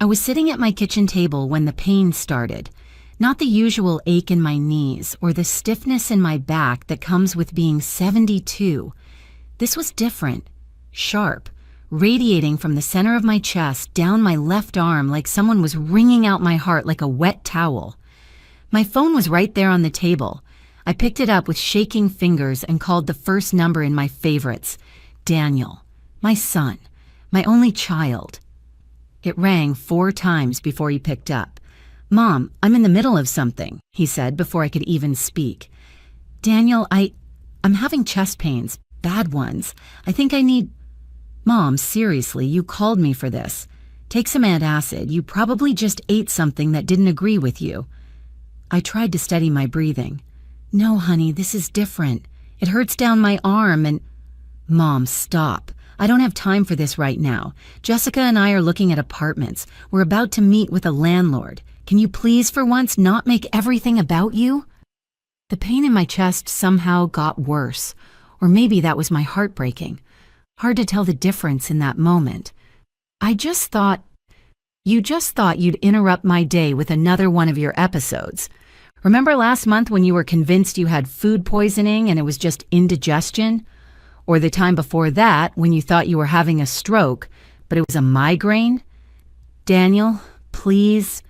I was sitting at my kitchen table when the pain started. Not the usual ache in my knees or the stiffness in my back that comes with being 72. This was different, sharp, radiating from the center of my chest down my left arm like someone was wringing out my heart like a wet towel. My phone was right there on the table. I picked it up with shaking fingers and called the first number in my favorites. Daniel, my son, my only child. It rang 4 times before he picked up. "Mom, I'm in the middle of something," he said before I could even speak. "Daniel, I'm having chest pains, bad ones. I think I need—" "Mom, seriously, you called me for this. Take some antacid. You probably just ate something that didn't agree with you." I tried to steady my breathing. "No, honey, this is different. It hurts down my arm and—" "Mom, stop. I don't have time for this right now. Jessica and I are looking at apartments. We're about to meet with a landlord. Can you please, for once, not make everything about you?" The pain in my chest somehow got worse. Or maybe that was my heart breaking. Hard to tell the difference in that moment. "You just thought you'd interrupt my day with another one of your episodes. Remember last month when you were convinced you had food poisoning and it was just indigestion? Or the time before that when you thought you were having a stroke, but it was a migraine? Daniel, please.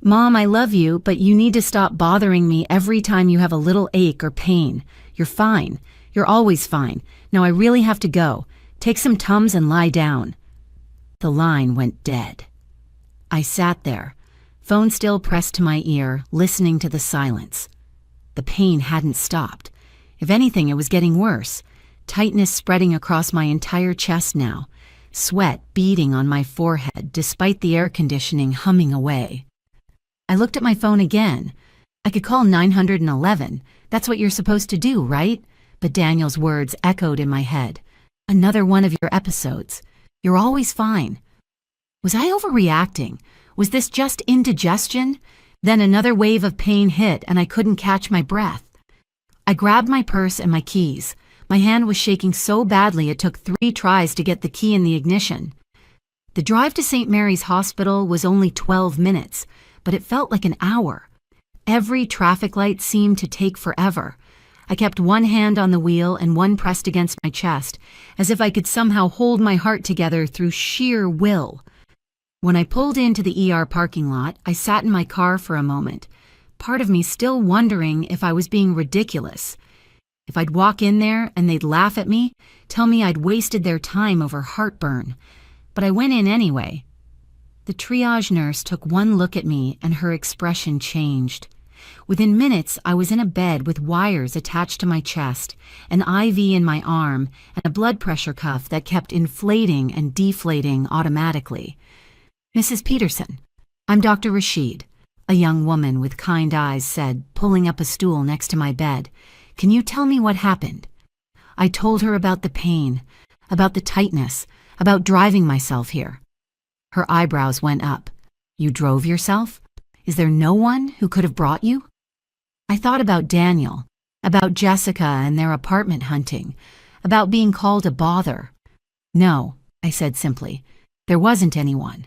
Mom, I love you, but you need to stop bothering me every time you have a little ache or pain. You're fine. You're always fine. Now I really have to go. Take some Tums and lie down." The line went dead. I sat there, phone still pressed to my ear, listening to the silence. The pain hadn't stopped. If anything, it was getting worse. Tightness spreading across my entire chest now. Sweat beading on my forehead despite the air conditioning humming away. I looked at my phone again. I could call 911. That's what you're supposed to do, right? But Daniel's words echoed in my head. "Another one of your episodes. You're always fine." Was I overreacting? Was this just indigestion? Then another wave of pain hit and I couldn't catch my breath. I grabbed my purse and my keys. My hand was shaking so badly it took 3 tries to get the key in the ignition. The drive to St. Mary's Hospital was only 12 minutes, but it felt like an hour. Every traffic light seemed to take forever. I kept one hand on the wheel and one pressed against my chest, as if I could somehow hold my heart together through sheer will. When I pulled into the ER parking lot, I sat in my car for a moment, part of me still wondering if I was being ridiculous. If I'd walk in there and they'd laugh at me, tell me I'd wasted their time over heartburn. But I went in anyway. The triage nurse took one look at me and her expression changed. Within minutes, I was in a bed with wires attached to my chest, an IV in my arm, and a blood pressure cuff that kept inflating and deflating automatically. "Mrs. Peterson, I'm Dr. Rashid," a young woman with kind eyes said, pulling up a stool next to my bed. "Can you tell me what happened?" I told her about the pain, about the tightness, about driving myself here. Her eyebrows went up. "You drove yourself? Is there no one who could have brought you?" I thought about Daniel, about Jessica and their apartment hunting, about being called a bother. "No," I said simply, "there wasn't anyone."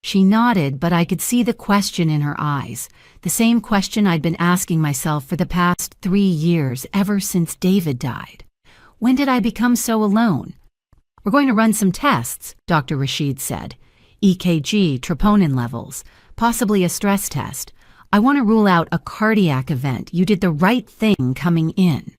She nodded, but I could see the question in her eyes, the same question I'd been asking myself for the past 3 years, ever since David died. When did I become so alone? "We're going to run some tests," Dr. Rashid said. "EKG, troponin levels, possibly a stress test. I want to rule out a cardiac event. You did the right thing coming in."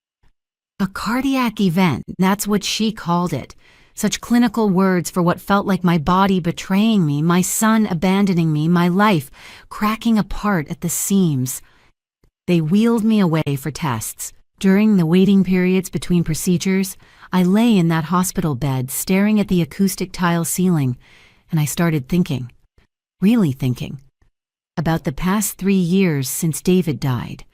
A cardiac event, that's what she called it. Such clinical words for what felt like my body betraying me, my son abandoning me, my life cracking apart at the seams. They wheeled me away for tests. During the waiting periods between procedures, I lay in that hospital bed staring at the acoustic tile ceiling, and I started thinking, really thinking, about the past 3 years since David died,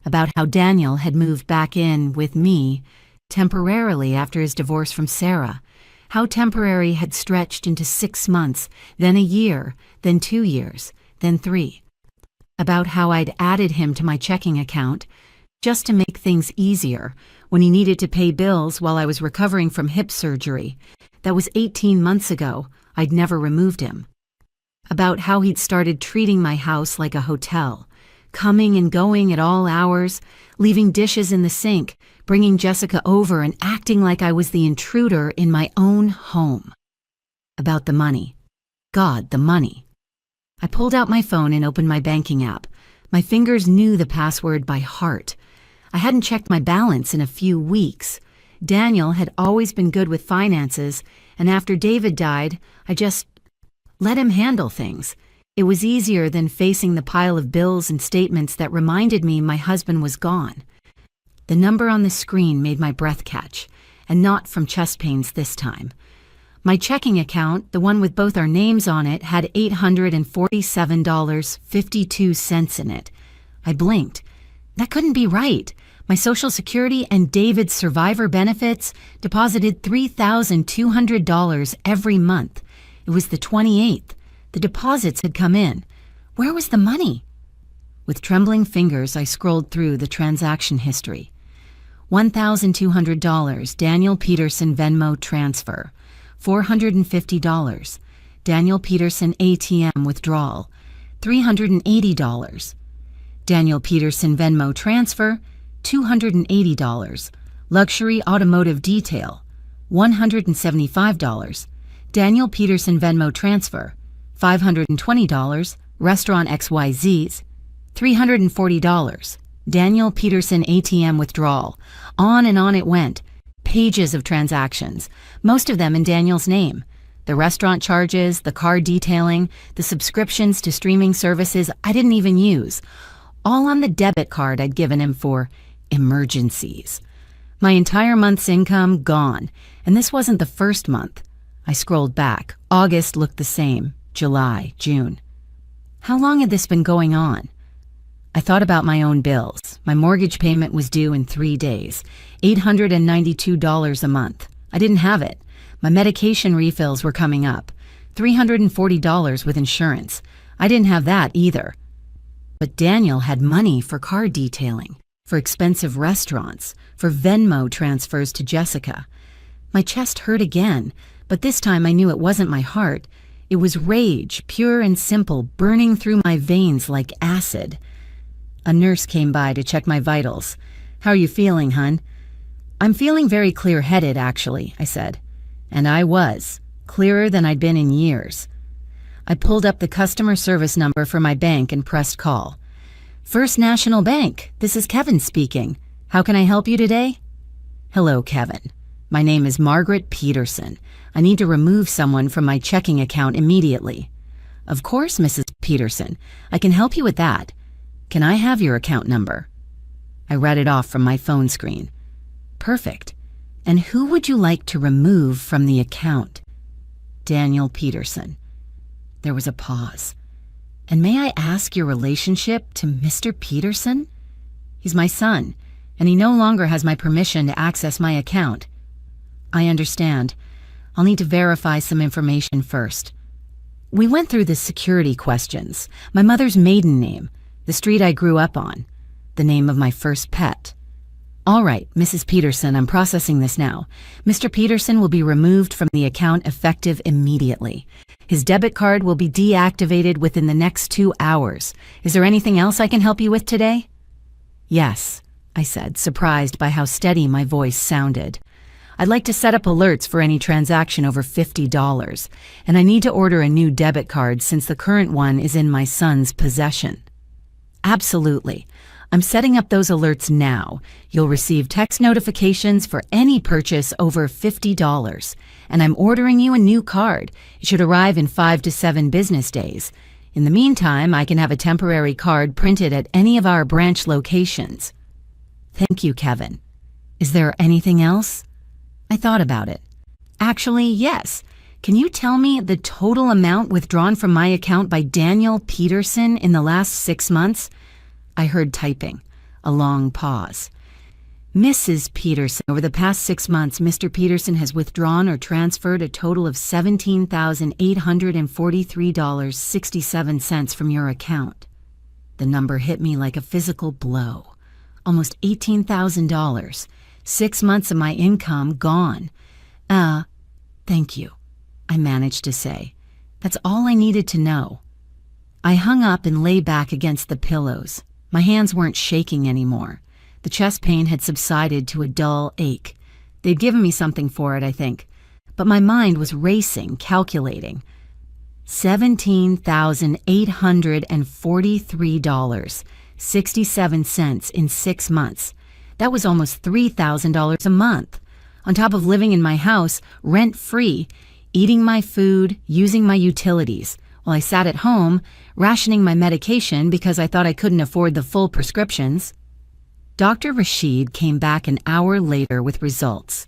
about how Daniel had moved back in with me temporarily after his divorce from Sarah, how temporary had stretched into 6 months, then a year, then 2 years, then 3. About how I'd added him to my checking account just to make things easier when he needed to pay bills while I was recovering from hip surgery. That was 18 months ago. I'd never removed him. about how he'd started treating my house like a hotel, coming and going at all hours, leaving dishes in the sink, bringing Jessica over and acting like I was the intruder in my own home. About the money. God, the money. I pulled out my phone and opened my banking app. My fingers knew the password by heart. I hadn't checked my balance in a few weeks. Daniel had always been good with finances, and after David died, I just let him handle things. It was easier than facing the pile of bills and statements that reminded me my husband was gone. The number on the screen made my breath catch, and not from chest pains this time. My checking account, the one with both our names on it, had $847.52 in it. I blinked. That couldn't be right. My Social Security and David's survivor benefits deposited $3,200 every month. It was the 28th. The deposits had come in. Where was the money? With trembling fingers, I scrolled through the transaction history. $1,200, Daniel Peterson Venmo transfer. $450, Daniel Peterson ATM withdrawal. $380. Daniel Peterson Venmo transfer. $280. Luxury automotive detail. $175. Daniel Peterson Venmo transfer. $520. Restaurant XYZ's. $340. Daniel Peterson ATM withdrawal. On and on it went. Pages of transactions, most of them in Daniel's name. The restaurant charges, the car detailing, the subscriptions to streaming services I didn't even use. All on the debit card I'd given him for emergencies. My entire month's income gone, and this wasn't the first month. I scrolled back. August looked the same. July, June. How long had this been going on? I thought about my own bills. My mortgage payment was due in 3 days, $892 a month. I didn't have it. My medication refills were coming up, $340 with insurance. I didn't have that either. But Daniel had money for car detailing, for expensive restaurants, for Venmo transfers to Jessica. My chest hurt again, but this time I knew it wasn't my heart. It was rage, pure and simple, burning through my veins like acid. A nurse came by to check my vitals. "How are you feeling, hun?" "I'm feeling very clear-headed, actually," I said. And I was, clearer than I'd been in years. I pulled up the customer service number for my bank and pressed call. "First National Bank, this is Kevin speaking. How can I help you today?" "Hello, Kevin. My name is Margaret Peterson. I need to remove someone from my checking account immediately." "Of course, Mrs. Peterson. I can help you with that. Can I have your account number?" I read it off from my phone screen. "Perfect. And who would you like to remove from the account?" "Daniel Peterson." There was a pause. "And may I ask your relationship to Mr. Peterson?" "He's my son, and he no longer has my permission to access my account." "I understand. I'll need to verify some information first." We went through the security questions. My mother's maiden name, the street I grew up on, the name of my first pet. "All right, Mrs. Peterson, I'm processing this now. Mr. Peterson will be removed from the account effective immediately. His debit card will be deactivated within the next 2 hours. Is there anything else I can help you with today?" "Yes," I said, surprised by how steady my voice sounded. "I'd like to set up alerts for any transaction over $50, and I need to order a new debit card since the current one is in my son's possession." "Absolutely. I'm setting up those alerts now. You'll receive text notifications for any purchase over $50, and I'm ordering you a new card. It should arrive in 5 to 7 business days. In the meantime, I can have a temporary card printed at any of our branch locations." "Thank you, Kevin. Is there anything else?" I thought about it. "Actually, yes. Can you tell me the total amount withdrawn from my account by Daniel Peterson in the last 6 months? I heard typing. A long pause. "Mrs. Peterson, over the past 6 months, Mr. Peterson has withdrawn or transferred a total of $17,843.67 from your account." The number hit me like a physical blow. Almost $18,000. 6 months of my income gone. Thank you," I managed to say. That's all I needed to know. I hung up and lay back against the pillows. My hands weren't shaking anymore. The chest pain had subsided to a dull ache. They'd given me something for it, I think. But my mind was racing, calculating. $17,843.67 in 6 months. That was almost $3,000 a month. On top of living in my house, rent-free, eating my food, using my utilities, while I sat at home, rationing my medication because I thought I couldn't afford the full prescriptions. Dr. Rashid came back an hour later with results.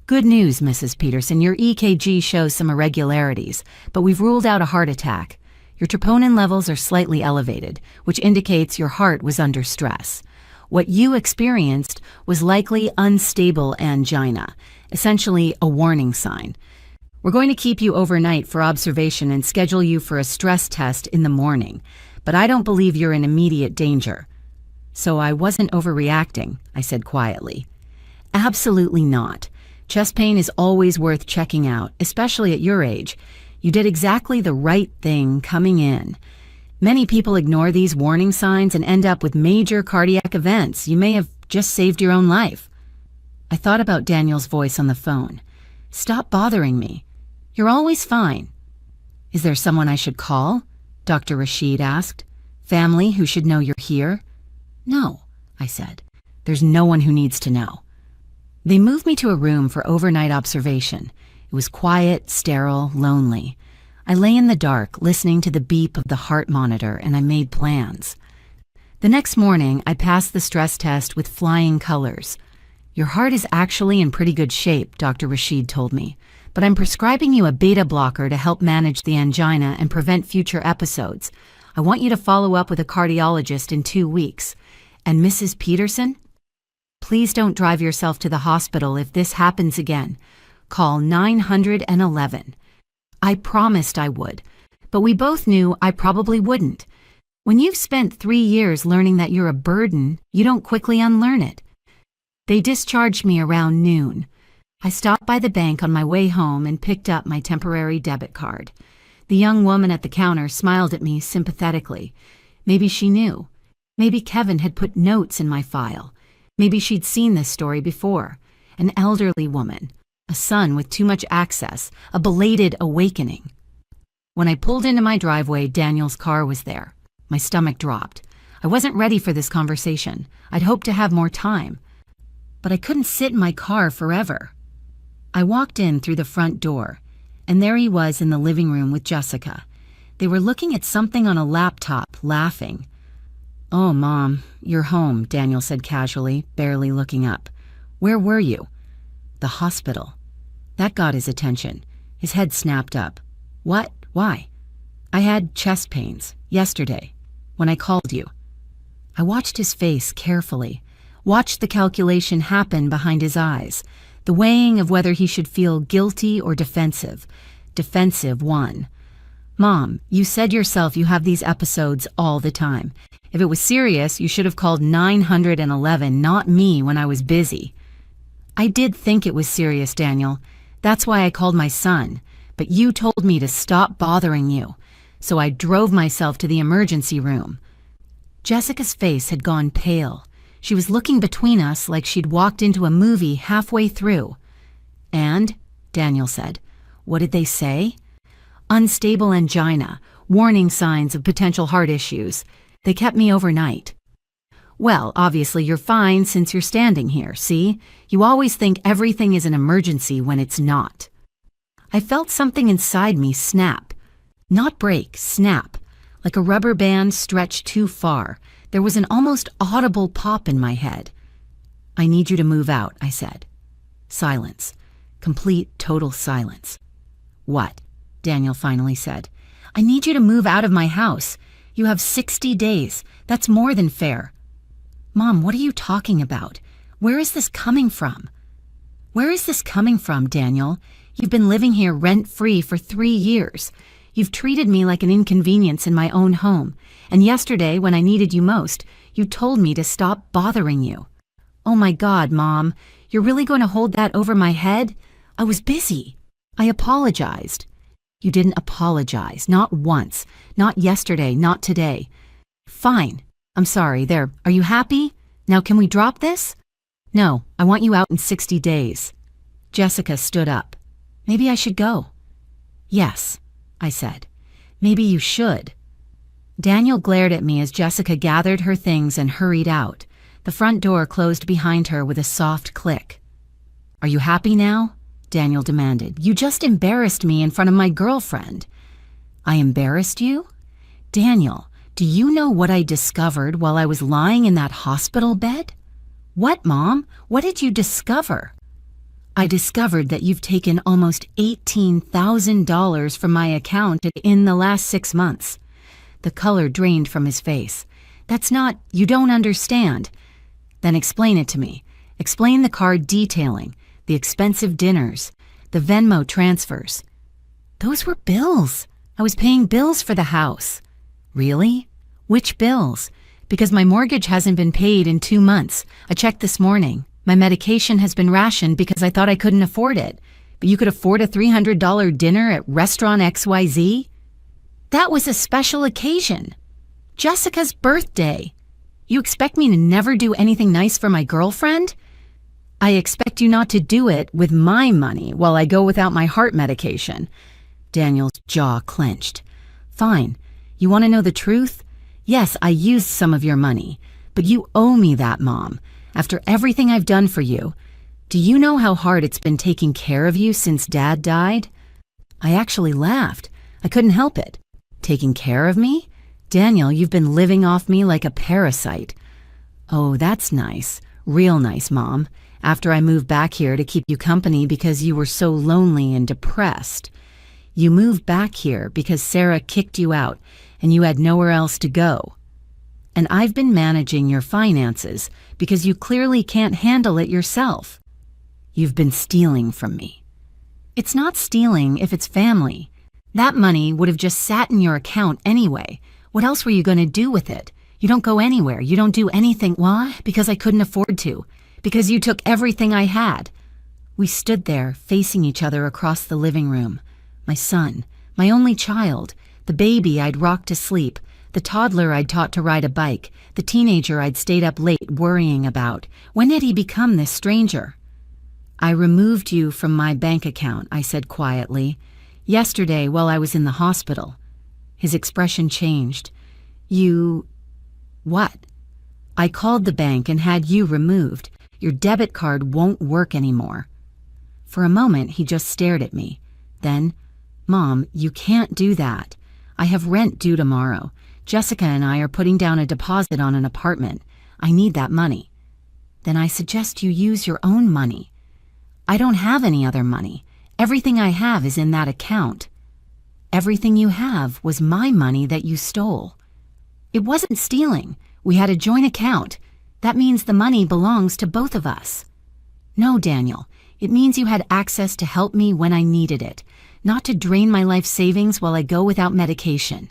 Good news, Mrs. Peterson. Your EKG shows some irregularities, but we've ruled out a heart attack. Your troponin levels are slightly elevated, which indicates your heart was under stress. What you experienced was likely unstable angina, essentially a warning sign. We're going to keep you overnight for observation and schedule you for a stress test in the morning, but I don't believe you're in immediate danger. So I wasn't overreacting, I said quietly. Absolutely not. Chest pain is always worth checking out, especially at your age. You did exactly the right thing coming in. Many people ignore these warning signs and end up with major cardiac events. You may have just saved your own life. I thought about Daniel's voice on the phone. Stop bothering me. You're always fine. Is there someone I should call? Dr. Rashid asked. Family who should know you're here? No, I said. There's no one who needs to know. They moved me to a room for overnight observation. It was quiet, sterile, lonely. I lay in the dark, listening to the beep of the heart monitor, and I made plans. The next morning, I passed the stress test with flying colors. Your heart is actually in pretty good shape, Dr. Rashid told me, but I'm prescribing you a beta blocker to help manage the angina and prevent future episodes. I want you to follow up with a cardiologist in 2 weeks. And Mrs. Peterson? Please don't drive yourself to the hospital if this happens again. Call 911. I promised I would, but we both knew I probably wouldn't. When you've spent 3 years learning that you're a burden, you don't quickly unlearn it. They discharged me around noon. I stopped by the bank on my way home and picked up my temporary debit card. The young woman at the counter smiled at me sympathetically. Maybe she knew. Maybe Kevin had put notes in my file. Maybe she'd seen this story before. An elderly woman, a son with too much access, a belated awakening. When I pulled into my driveway, Daniel's car was there. My stomach dropped. I wasn't ready for this conversation. I'd hoped to have more time. But I couldn't sit in my car forever. I walked in through the front door, and there he was in the living room with Jessica. They were looking at something on a laptop, laughing. Oh, Mom, you're home, Daniel said casually, barely looking up. Where were you? The hospital. That got his attention. His head snapped up. What? Why? I had chest pains yesterday when I called you. I watched his face carefully, watched the calculation happen behind his eyes, the weighing of whether he should feel guilty or defensive. Defensive won. Mom, you said yourself you have these episodes all the time. If it was serious, you should have called 911, not me when I was busy. I did think it was serious, Daniel. That's why I called my son. But you told me to stop bothering you. So I drove myself to the emergency room. Jessica's face had gone pale. She was looking between us like she'd walked into a movie halfway through. And, Daniel said, what did they say? Unstable angina, warning signs of potential heart issues. They kept me overnight. Well, obviously you're fine since you're standing here, see? You always think everything is an emergency when it's not. I felt something inside me snap. Not break, snap. Like a rubber band stretched too far. There was an almost audible pop in my head. I need you to move out, I said. Silence. Complete, total silence. What? Daniel finally said. I need you to move out of my house. You have 60 days. That's more than fair. Mom, what are you talking about? Where is this coming from? Where is this coming from, Daniel? You've been living here rent-free for 3 years. You've treated me like an inconvenience in my own home. And yesterday, when I needed you most, you told me to stop bothering you. Oh my God, Mom, you're really going to hold that over my head? I was busy. I apologized. You didn't apologize, not once, not yesterday, not today. Fine. I'm sorry. There. Are you happy? Now can we drop this? No, I want you out in 60 days. Jessica stood up. Maybe I should go. Yes, I said. Maybe you should. Daniel glared at me as Jessica gathered her things and hurried out. The front door closed behind her with a soft click. Are you happy now? Daniel demanded. You just embarrassed me in front of my girlfriend. I embarrassed you? Daniel, do you know what I discovered while I was lying in that hospital bed? What, Mom? What did you discover? I discovered that you've taken almost $18,000 from my account in the last 6 months. The color drained from his face. That's not, you don't understand. Then explain it to me. Explain the card detailing, the expensive dinners, the Venmo transfers. Those were bills. I was paying bills for the house. Really? Which bills? Because my mortgage hasn't been paid in 2 months. I checked this morning. My medication has been rationed because I thought I couldn't afford it. But you could afford a $300 dinner at Restaurant XYZ? That was a special occasion. Jessica's birthday. You expect me to never do anything nice for my girlfriend? I expect you not to do it with my money while I go without my heart medication. Daniel's jaw clenched. Fine. You want to know the truth? Yes, I used some of your money, but you owe me that, Mom. After everything I've done for you, do you know how hard it's been taking care of you since Dad died? I actually laughed. I couldn't help it. Taking care of me? Daniel, you've been living off me like a parasite. Oh, that's nice. Real nice, Mom. After I moved back here to keep you company because you were so lonely and depressed. You moved back here because Sarah kicked you out and you had nowhere else to go. And I've been managing your finances because you clearly can't handle it yourself. You've been stealing from me. It's not stealing if it's family. That money would have just sat in your account anyway. What else were you going to do with it? You don't go anywhere. You don't do anything. Why? Because I couldn't afford to. Because you took everything I had. We stood there, facing each other across the living room. My son, my only child, the baby I'd rocked to sleep, the toddler I'd taught to ride a bike, the teenager I'd stayed up late worrying about. When had he become this stranger? I removed you from my bank account, I said quietly. Yesterday while I was in the hospital. His expression changed. You... What? I called the bank and had you removed. Your debit card won't work anymore. For a moment, he just stared at me. Then, Mom, you can't do that. I have rent due tomorrow. Jessica and I are putting down a deposit on an apartment. I need that money. Then I suggest you use your own money. I don't have any other money. Everything I have is in that account. Everything you have was my money that you stole. It wasn't stealing. We had a joint account. That means the money belongs to both of us. No, Daniel. It means you had access to help me when I needed it, not to drain my life savings while I go without medication.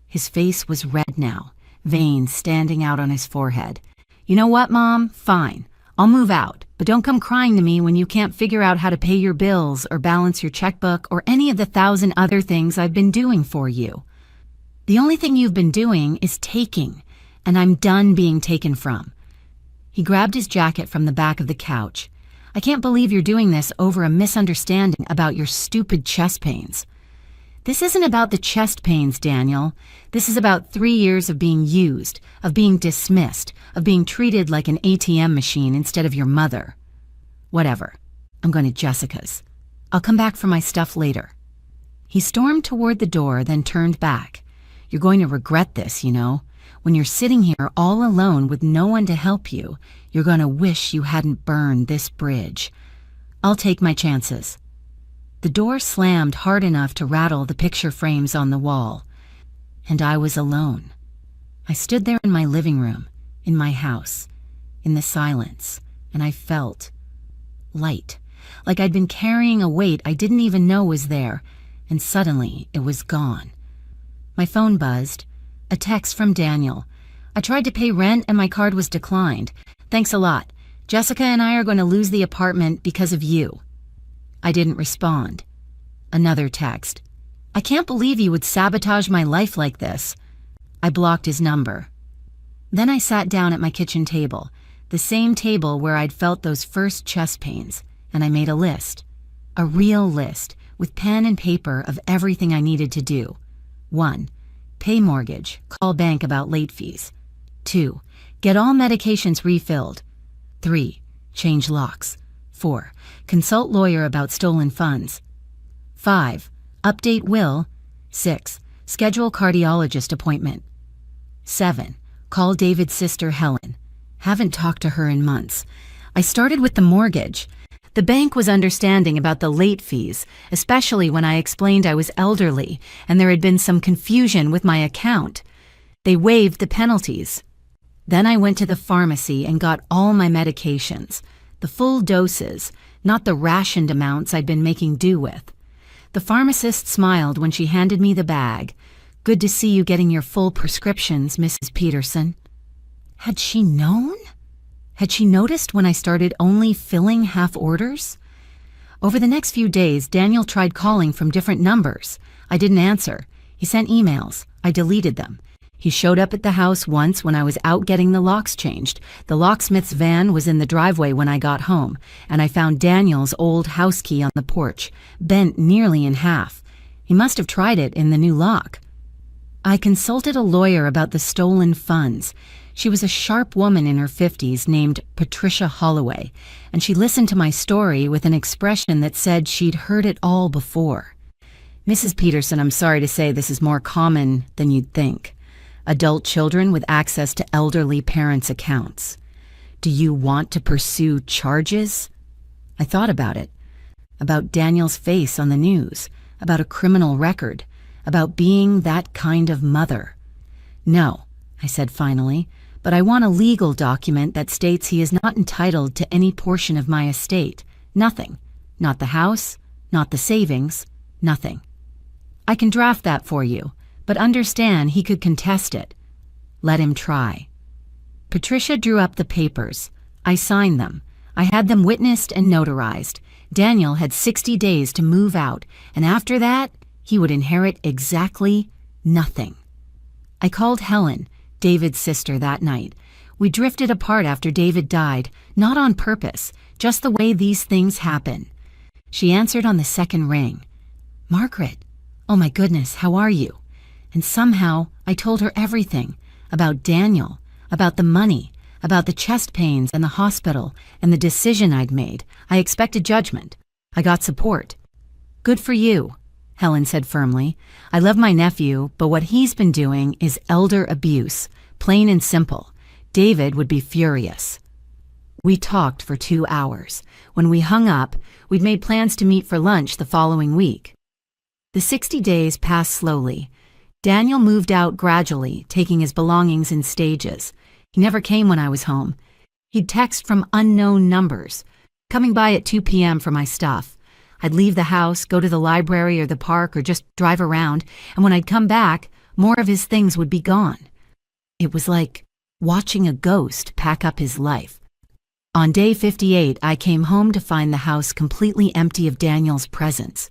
His face was red now, veins standing out on his forehead. You know what, Mom? Fine. I'll move out, but don't come crying to me when you can't figure out how to pay your bills or balance your checkbook or any of the 1,000 other things I've been doing for you. The only thing you've been doing is taking, and I'm done being taken from. He grabbed his jacket from the back of the couch. I can't believe you're doing this over a misunderstanding about your stupid chest pains. This isn't about the chest pains, Daniel. This is about 3 years of being used, of being dismissed, of being treated like an ATM machine instead of your mother. Whatever. I'm going to Jessica's. I'll come back for my stuff later. He stormed toward the door, then turned back. You're going to regret this, you know. When you're sitting here all alone with no one to help you, you're going to wish you hadn't burned this bridge. I'll take my chances. The door slammed hard enough to rattle the picture frames on the wall, and I was alone. I stood there in my living room, in my house, in the silence, and I felt light, like I'd been carrying a weight I didn't even know was there, and suddenly it was gone. My phone buzzed, a text from Daniel. I tried to pay rent and my card was declined. Thanks a lot. Jessica and I are going to lose the apartment because of you. I didn't respond. Another text. I can't believe you would sabotage my life like this. I blocked his number. Then I sat down at my kitchen table, the same table where I'd felt those first chest pains, and I made a list. A real list, with pen and paper of everything I needed to do. 1. Pay mortgage, call bank about late fees. 2. Get all medications refilled. 3. Change locks. 4. Consult lawyer about stolen funds. 5. Update will. 6. Schedule cardiologist appointment. 7. Call David's sister Helen. Haven't talked to her in months. I started with the mortgage. The bank was understanding about the late fees, especially when I explained I was elderly and there had been some confusion with my account. They waived the penalties. Then I went to the pharmacy and got all my medications, the full doses, not the rationed amounts I'd been making do with. The pharmacist smiled when she handed me the bag. Good to see you getting your full prescriptions, Mrs. Peterson. Had she known? Had she noticed when I started only filling half orders? Over the next few days, Daniel tried calling from different numbers. I didn't answer. He sent emails. I deleted them. He showed up at the house once when I was out getting the locks changed. The locksmith's van was in the driveway when I got home, and I found Daniel's old house key on the porch, bent nearly in half. He must have tried it in the new lock. I consulted a lawyer about the stolen funds. She was a sharp woman in her 50s named Patricia Holloway, and she listened to my story with an expression that said she'd heard it all before. Mrs. Peterson, I'm sorry to say this is more common than you'd think. Adult children with access to elderly parents' accounts. Do you want to pursue charges? I thought about it. About Daniel's face on the news. About a criminal record. About being that kind of mother. No, I said finally, but I want a legal document that states he is not entitled to any portion of my estate. Nothing. Not the house, not the savings, nothing. I can draft that for you, but understand he could contest it. Let him try. Patricia drew up the papers. I signed them. I had them witnessed and notarized. Daniel had 60 days to move out, and after that, he would inherit exactly nothing. I called Helen, David's sister, that night. We drifted apart after David died, not on purpose, just the way these things happen. She answered on the second ring. Margaret, oh my goodness, how are you? And somehow I told her everything, about Daniel, about the money, about the chest pains and the hospital and the decision I'd made. I expected judgment. I got support. Good for you, Helen said firmly. I love my nephew, but what he's been doing is elder abuse, plain and simple. David would be furious. We talked for 2 hours. When we hung up, we'd made plans to meet for lunch the following week. The 60 days passed slowly. Daniel moved out gradually, taking his belongings in stages. He never came when I was home. He'd text from unknown numbers, coming by at 2 p.m. for my stuff. I'd leave the house, go to the library or the park or just drive around, and when I'd come back, more of his things would be gone. It was like watching a ghost pack up his life. On day 58, I came home to find the house completely empty of Daniel's presence.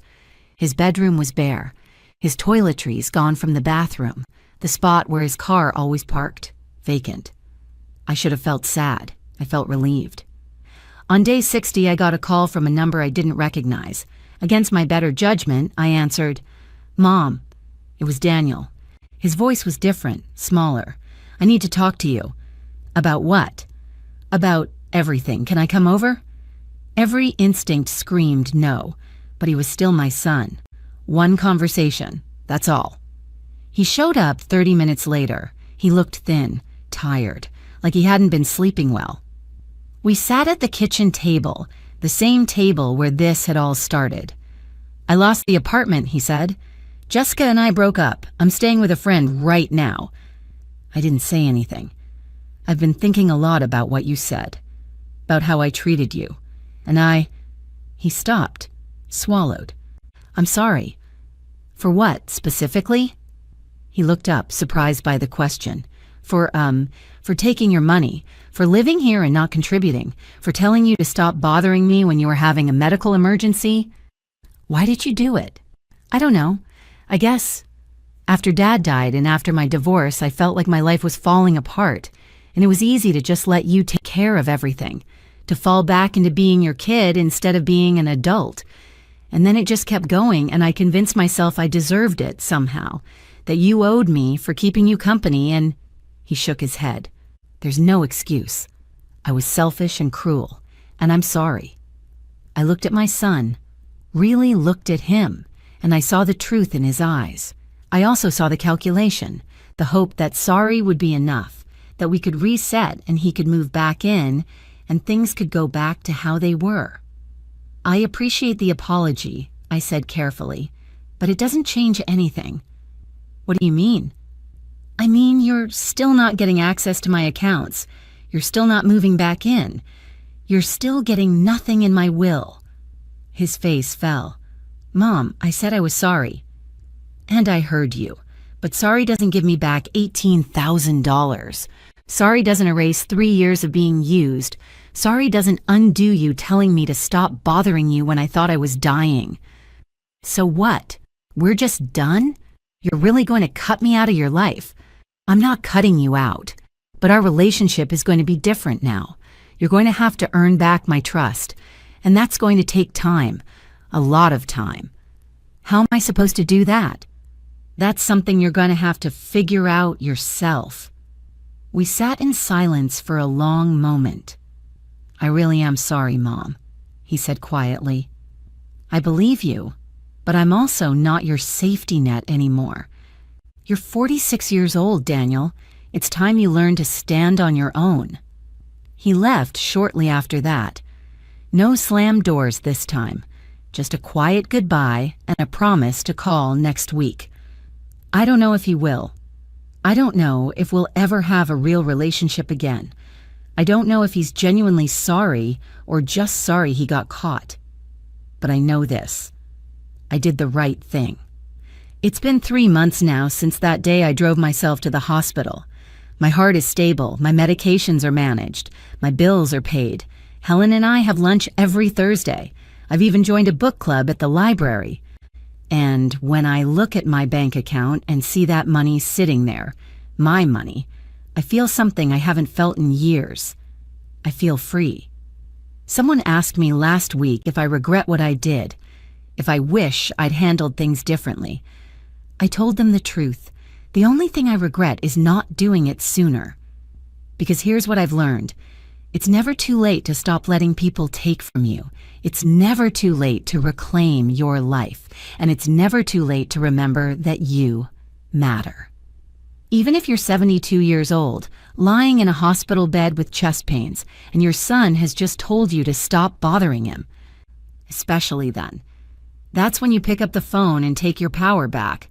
His bedroom was bare. His toiletries gone from the bathroom, the spot where his car always parked, vacant. I should have felt sad. I felt relieved. On day 60, I got a call from a number I didn't recognize. Against my better judgment, I answered, Mom. It was Daniel. His voice was different, smaller. I need to talk to you. About what? About everything. Can I come over? Every instinct screamed no, but he was still my son. One conversation, that's all. He showed up 30 minutes later. He looked thin, tired, like he hadn't been sleeping well. We sat at the kitchen table, the same table where this had all started. I lost the apartment, he said. Jessica and I broke up. I'm staying with a friend right now. I didn't say anything. I've been thinking a lot about what you said, about how I treated you. And He stopped, swallowed. I'm sorry. For what, specifically? He looked up, surprised by the question. For taking your money, for living here and not contributing, for telling you to stop bothering me when you were having a medical emergency. Why did you do it? I don't know. I guess after Dad died and after my divorce, I felt like my life was falling apart, and it was easy to just let you take care of everything, to fall back into being your kid instead of being an adult. And then it just kept going, and I convinced myself I deserved it somehow, that you owed me for keeping you company, and he shook his head. There's no excuse. I was selfish and cruel, and I'm sorry. I looked at my son, really looked at him, and I saw the truth in his eyes. I also saw the calculation, the hope that sorry would be enough, that we could reset and he could move back in, and things could go back to how they were. I appreciate the apology, I said carefully, but it doesn't change anything. What do you mean? I mean, you're still not getting access to my accounts. You're still not moving back in. You're still getting nothing in my will. His face fell. Mom, I said I was sorry. And I heard you. But sorry doesn't give me back $18,000. Sorry doesn't erase 3 years of being used. Sorry doesn't undo you telling me to stop bothering you when I thought I was dying. So what? We're just done? You're really going to cut me out of your life? I'm not cutting you out, but our relationship is going to be different now. You're going to have to earn back my trust, and that's going to take time, a lot of time. How am I supposed to do that? That's something you're going to have to figure out yourself. We sat in silence for a long moment. I really am sorry, Mom, he said quietly. I believe you, but I'm also not your safety net anymore. You're 46 years old, Daniel. It's time you learn to stand on your own. He left shortly after that. No slammed doors this time, just a quiet goodbye and a promise to call next week. I don't know if he will. I don't know if we'll ever have a real relationship again. I don't know if he's genuinely sorry or just sorry he got caught. But I know this. I did the right thing. It's been 3 months now since that day I drove myself to the hospital. My heart is stable, my medications are managed, my bills are paid. Helen and I have lunch every Thursday. I've even joined a book club at the library. And when I look at my bank account and see that money sitting there, my money, I feel something I haven't felt in years. I feel free. Someone asked me last week if I regret what I did, if I wish I'd handled things differently. I told them the truth. The only thing I regret is not doing it sooner. Because here's what I've learned. It's never too late to stop letting people take from you. It's never too late to reclaim your life. And it's never too late to remember that you matter. Even if you're 72 years old, lying in a hospital bed with chest pains, and your son has just told you to stop bothering him. Especially then. That's when you pick up the phone and take your power back.